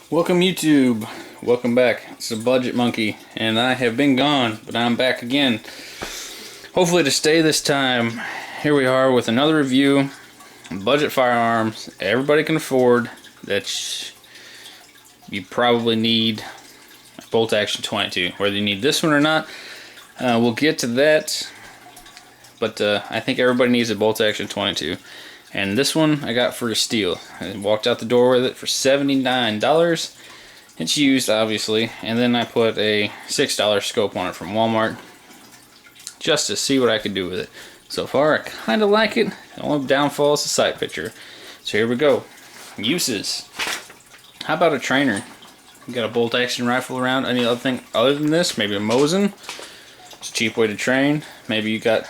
Welcome YouTube, welcome back. It's a Budget Monkey, and I have been gone, but I'm back again. Hopefully to stay this time. Here we are with another review. Budget firearms, everybody can afford, that you probably need a bolt action 22. Whether you need this one or not, we'll get to that. But I think everybody needs a bolt action 22. And this one I got for a steal. I walked out the door with it for $79. It's used, obviously. And then I put a $6 scope on it from Walmart just to see what I could do with it. So far, I kind of like it. The only downfall is the sight picture. So here we go. Uses. How about a trainer? You got a bolt action rifle around? Any other thing other than this? Maybe a Mosin. It's a cheap way to train. Maybe you got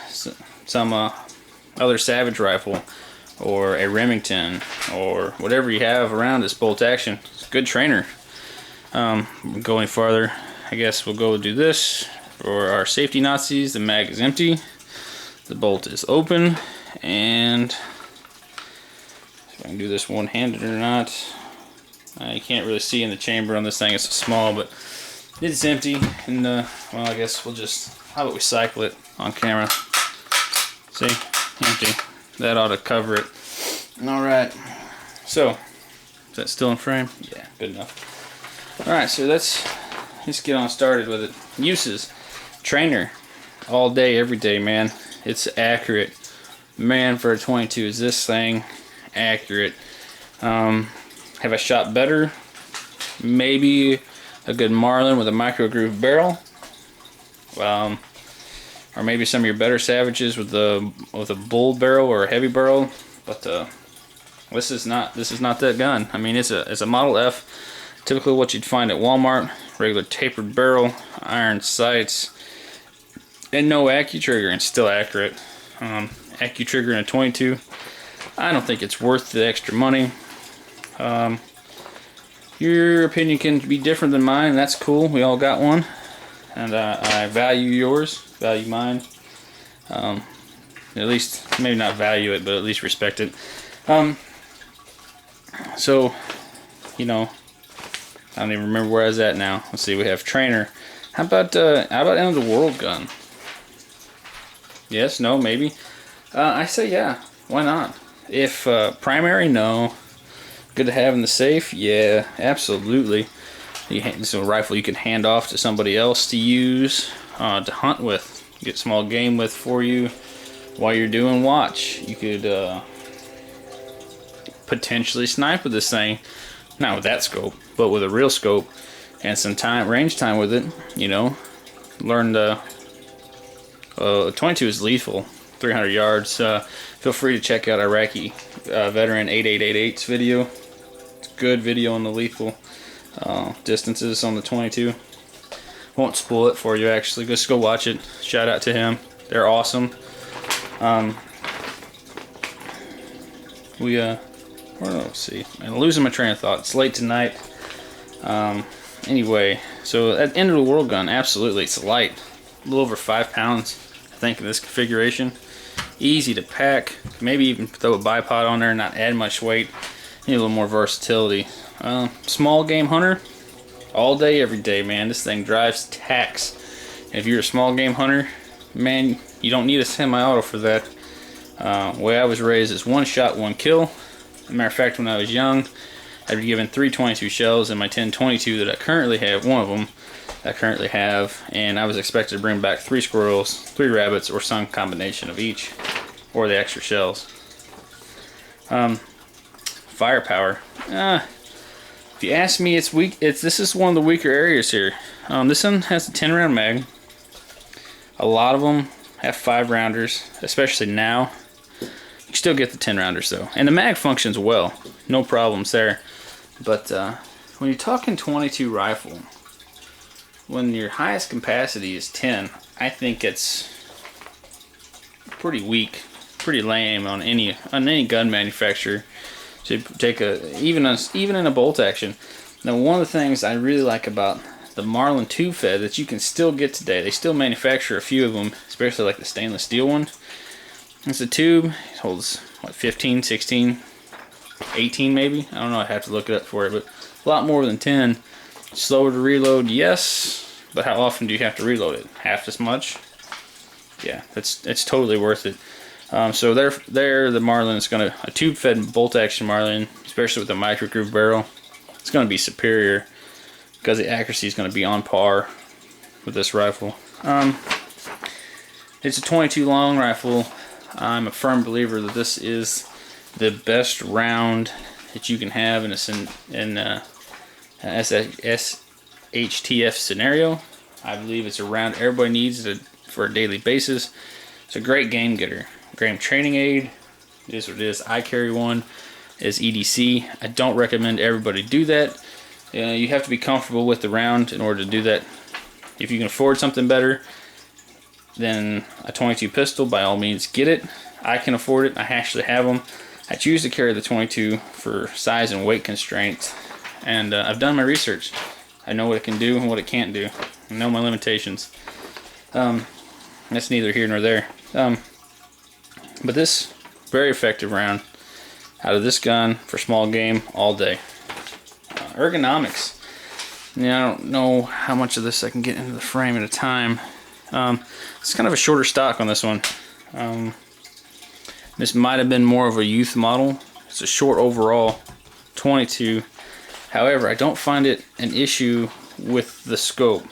some other Savage rifle, or a Remington, or whatever you have around this bolt action. It's a good trainer. Going farther, I guess we'll go do this. For our safety Nazis, the mag is empty, the bolt is open, and if I can do this one-handed or not, you can't really see in the chamber on this thing, it's so small, but it's empty. And well, I guess we'll just, how about we cycle it on camera? See, empty. That ought to cover it. Alright, so, is that still in frame? Yeah, good enough. Alright, so let's get on started with it. Uses. Trainer. All day, every day, man. It's accurate. Man, for a 22, is this thing accurate? Have I shot better? Maybe a good Marlin with a micro groove barrel. Or maybe some of your better Savages with a bull barrel or a heavy barrel, but this is not that gun. I mean, it's a Model F, typically what you'd find at Walmart. Regular tapered barrel, iron sights, and no AccuTrigger, and still accurate. AccuTrigger in a 22. I don't think it's worth the extra money. Your opinion can be different than mine. That's cool. We all got one, and I value yours. Value mine. At least, maybe not value it, but at least respect it. So, you know, I don't even remember where I was at now. Let's see, we have trainer. How about end of the world gun? Yes, no, maybe. I say yeah, why not? If primary, no. Good to have in the safe, yeah, absolutely. It's a rifle you can hand off to somebody else to use. To hunt with, get small game with for you while you're doing watch. You could potentially snipe with this thing, not with that scope, but with a real scope and some range time with it. You know, learn the 22 is lethal, 300 yards. Feel free to check out Iraqi veteran 8888's video. It's a good video on the lethal distances on the 22. Won't spoil it for you, actually. Just go watch it. Shout out to him. They're awesome. Let's see. I'm losing my train of thought. It's late tonight. Anyway, so at the end of the world gun, absolutely. It's light. A little over 5 pounds, I think, in this configuration. Easy to pack. Maybe even throw a bipod on there and not add much weight. Need a little more versatility. Small game hunter. All day, every day, man. This thing drives tacks. If you're a small game hunter, man, you don't need a semi-auto for that. The way I was raised is one shot, one kill. As a matter of fact, when I was young, I'd be given 322 shells in my 10-22 that I currently have. One of them I currently have, and I was expected to bring back 3 squirrels, 3 rabbits, or some combination of each, or the extra shells. Firepower. If you ask me, it's weak. This is one of the weaker areas here. This one has a 10-round mag. A lot of them have 5-rounders, especially now. You can still get the 10-rounders though, and the mag functions well. No problems there. But when you're talking 22 rifle, when your highest capacity is 10, I think it's pretty weak, pretty lame on any gun manufacturer. To take even in a bolt action. Now, one of the things I really like about the Marlin 2 Fed that you can still get today, they still manufacture a few of them, especially like the stainless steel one. It's a tube. It holds what, 15, 16 18 maybe. I don't know. I have to look it up for it, but a lot more than 10. Slower to reload, yes, but how often do you have to reload it? Half as much? Yeah, it's totally worth it. So there, the Marlin is gonna, a tube-fed bolt-action Marlin, especially with a micro groove barrel, it's gonna be superior because the accuracy is gonna be on par with this rifle. It's a 22 long rifle. I'm a firm believer that this is the best round that you can have in a SHTF scenario. I believe it's a round everybody needs for a daily basis. It's a great game getter, great training aid. It is what it is. I carry one as EDC. I don't recommend everybody do that. You have to be comfortable with the round in order to do that. If you can afford something better than a 22 pistol, by all means get it. I can afford it. I actually have them. I choose to carry the 22 for size and weight constraints, and I've done my research. I know what it can do and what it can't do. I know my limitations. That's neither here nor there. But this very effective round out of this gun for small game all day. Ergonomics. Yeah, I don't know how much of this I can get into the frame at a time. It's kind of a shorter stock on this one. This might have been more of a youth model. It's a short overall 22. However, I don't find it an issue with the scope.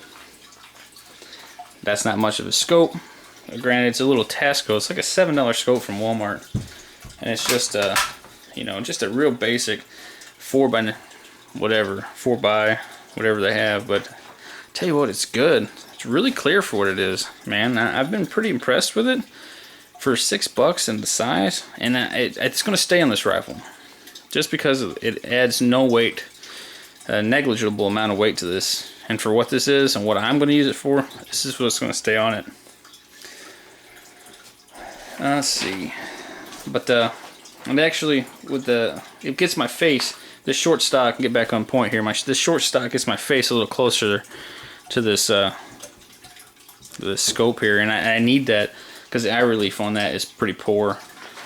That's not much of a scope. Granted, it's a little Tasco. It's like a $7 scope from Walmart, and it's just a, just a real basic 4x whatever they have. But tell you what, it's good. It's really clear for what it is, man. I've been pretty impressed with it for $6 and the size, and it's going to stay on this rifle just because it adds no weight, a negligible amount of weight to this. And for what this is and what I'm going to use it for, this is what's going to stay on it. Let's see. But and actually, it gets my face, this short stock, get back on point here, this short stock gets my face a little closer to this scope here, and I need that because the eye relief on that is pretty poor.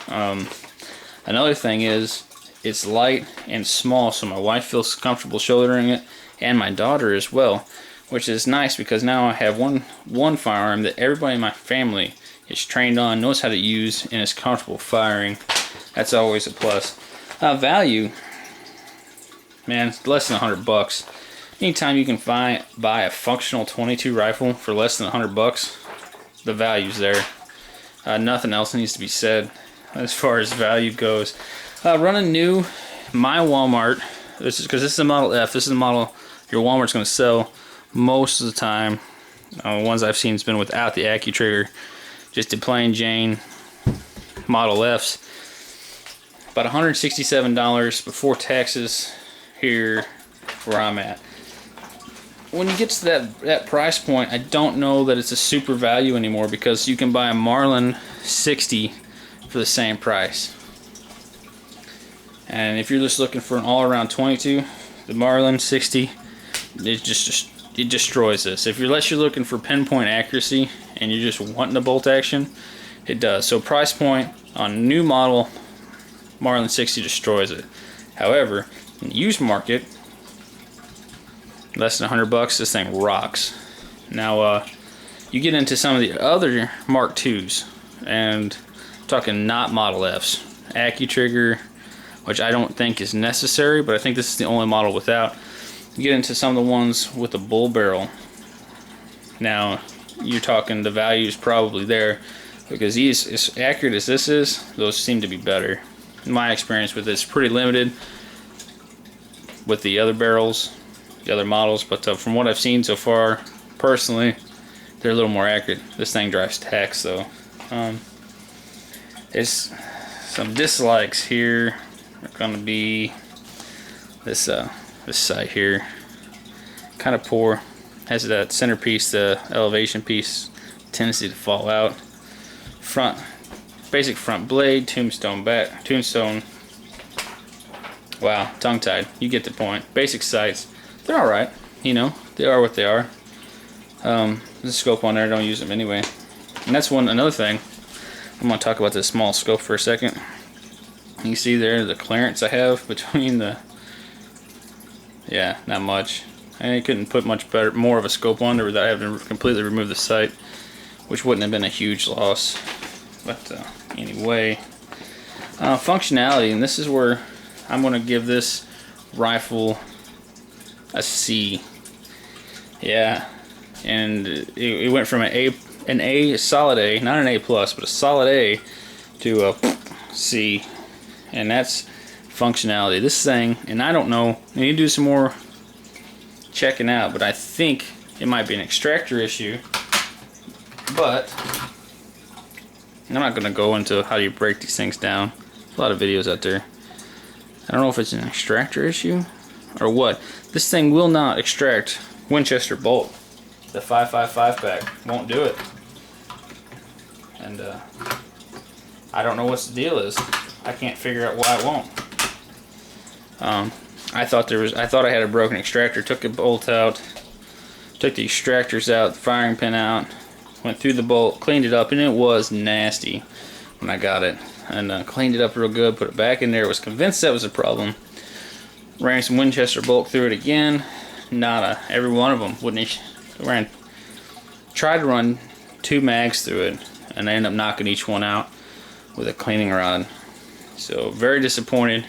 Another thing is, it's light and small, so my wife feels comfortable shouldering it, and my daughter as well, which is nice because now I have one firearm that everybody in my family is trained on, knows how to use, and is comfortable firing. That's always a plus. Value, man, it's less than $100. Anytime you can buy a functional 22 rifle for less than $100, the value's there. Nothing else needs to be said as far as value goes. Running new, my Walmart, because this is a Model F, this is a model your Walmart's going to sell most of the time. The ones I've seen has been without the AccuTrigger, just a plain Jane Model Fs. About $167 before taxes here where I'm at. When you get to that price point, I don't know that it's a super value anymore because you can buy a Marlin 60 for the same price. And if you're just looking for an all-around 22, the Marlin 60, it destroys this. Unless you're looking for pinpoint accuracy and you're just wanting a bolt action, it does. So price point on new model Marlin 60 destroys it. However, in the used market, less than $100, this thing rocks. Now, you get into some of the other Mark IIs, and I'm talking not Model Fs, AccuTrigger, which I don't think is necessary, but I think this is the only model without. You get into some of the ones with the bull barrel. Now, you're talking the value is probably there, because these, as accurate as this is, those seem to be better. My experience with this is pretty limited with the other barrels, the other models, but from what I've seen so far, personally, they're a little more accurate. This thing drives tax though. There's some dislikes here. Are going to be this side here, kind of poor. Has that centerpiece, the elevation piece, tendency to fall out. Basic front blade, tombstone back, tombstone. Wow, tongue-tied. You get the point. Basic sights, they're all right. They are what they are. There's a scope on there. I don't use them anyway. And that's another thing. I'm going to talk about this small scope for a second. You see there the clearance I have between the, yeah, not much. I couldn't put much more of a scope on there without having to completely remove the sight, which wouldn't have been a huge loss. But anyway, functionality, and this is where I'm going to give this rifle a C. Yeah, and it went from an A, solid A, not an A plus, but a solid A, to a C, and that's functionality. This thing, and I don't know, I need to do some more checking out, but I think it might be an extractor issue. But I'm not going to go into how you break these things down. There's a lot of videos out there. I don't know if it's an extractor issue or what. This thing will not extract Winchester bolt. The 5.55 pack won't do it. And I don't know what the deal is. I can't figure out why it won't. I thought I had a broken extractor. Took the bolt out, took the extractors out, the firing pin out, went through the bolt, cleaned it up, and it was nasty when I got it. And cleaned it up real good, put it back in there. Was convinced that was a problem. Ran some Winchester bolt through it again. Nada. Every one of them wouldn't. Tried to run 2 mags through it, and I ended up knocking each one out with a cleaning rod. So very disappointed.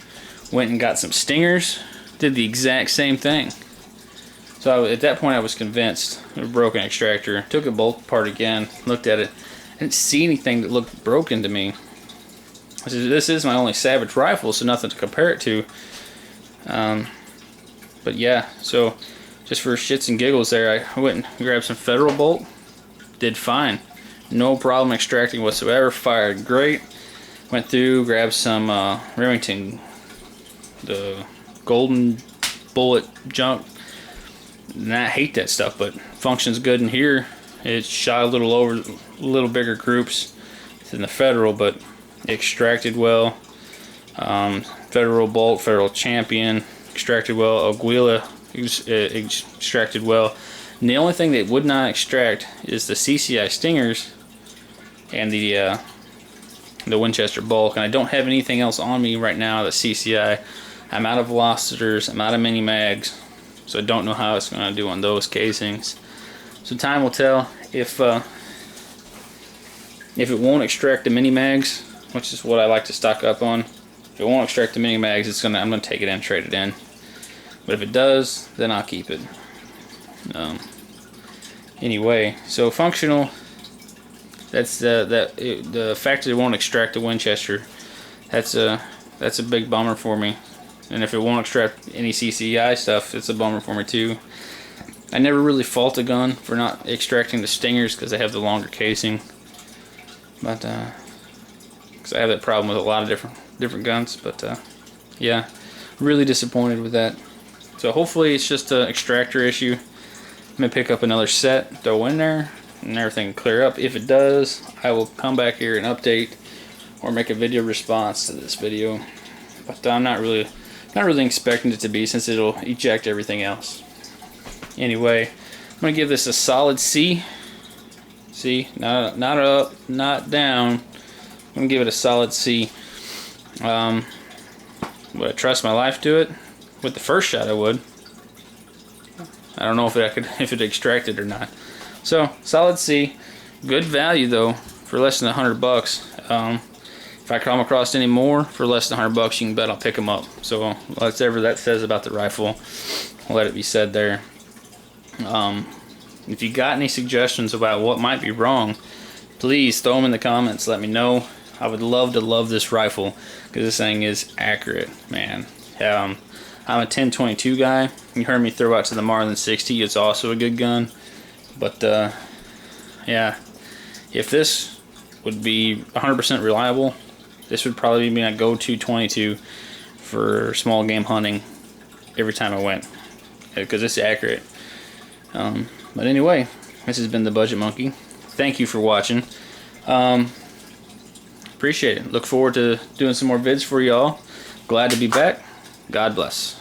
Went and got some stingers. Did the exact same thing. So at that point I was convinced of a broken extractor. Took the bolt apart again. Looked at it. I didn't see anything that looked broken to me. This is my only Savage rifle, so nothing to compare it to. But yeah, so just for shits and giggles there, I went and grabbed some Federal bolt. Did fine. No problem extracting whatsoever. Fired great. Went through, grabbed some Remington, the golden bullet junk. And I hate that stuff, but functions good in here. It shot a little bigger groups than the Federal, but extracted well. Federal bolt, Federal Champion extracted well. Aguila extracted well. And the only thing that would not extract is the CCI stingers and the Winchester bulk. And I don't have anything else on me right now. The CCI. I'm out of velocitors. I'm out of mini mags, so I don't know how it's going to do on those casings. So time will tell if it won't extract the mini mags, which is what I like to stock up on. If it won't extract the mini mags, I'm gonna take it in, trade it in. But if it does, then I'll keep it. Anyway, so functional. That's the fact that it won't extract the Winchester. That's a big bummer for me. And if it won't extract any CCI stuff, it's a bummer for me too. I never really fault a gun for not extracting the stingers because they have the longer casing. But because I have that problem with a lot of different guns. But yeah, really disappointed with that. So hopefully it's just an extractor issue. I'm gonna pick up another set, throw in there, and everything will clear up. If it does, I will come back here and update or make a video response to this video. But I'm not really expecting it to be, since it'll eject everything else. Anyway, I'm gonna give this a solid C. See, not up, not down. I'm gonna give it a solid C. Would I trust my life to it? With the first shot, I would. I don't know if it extracted or not. So solid C. Good value though for less than $100. If I come across any more for less than $100, you can bet I'll pick them up. So whatever that says about the rifle, I'll let it be said there. If you got any suggestions about what might be wrong, please throw them in the comments. Let me know. I would love to love this rifle because this thing is accurate, man. I'm a 10-22 guy. You heard me throw out to the Marlin 60. It's also a good gun. But yeah, if this would be 100% reliable, this would probably be my go-to 22 for small game hunting every time I went, because it's accurate. But anyway, this has been the Budget Monkey. Thank you for watching. Appreciate it. Look forward to doing some more vids for y'all. Glad to be back. God bless.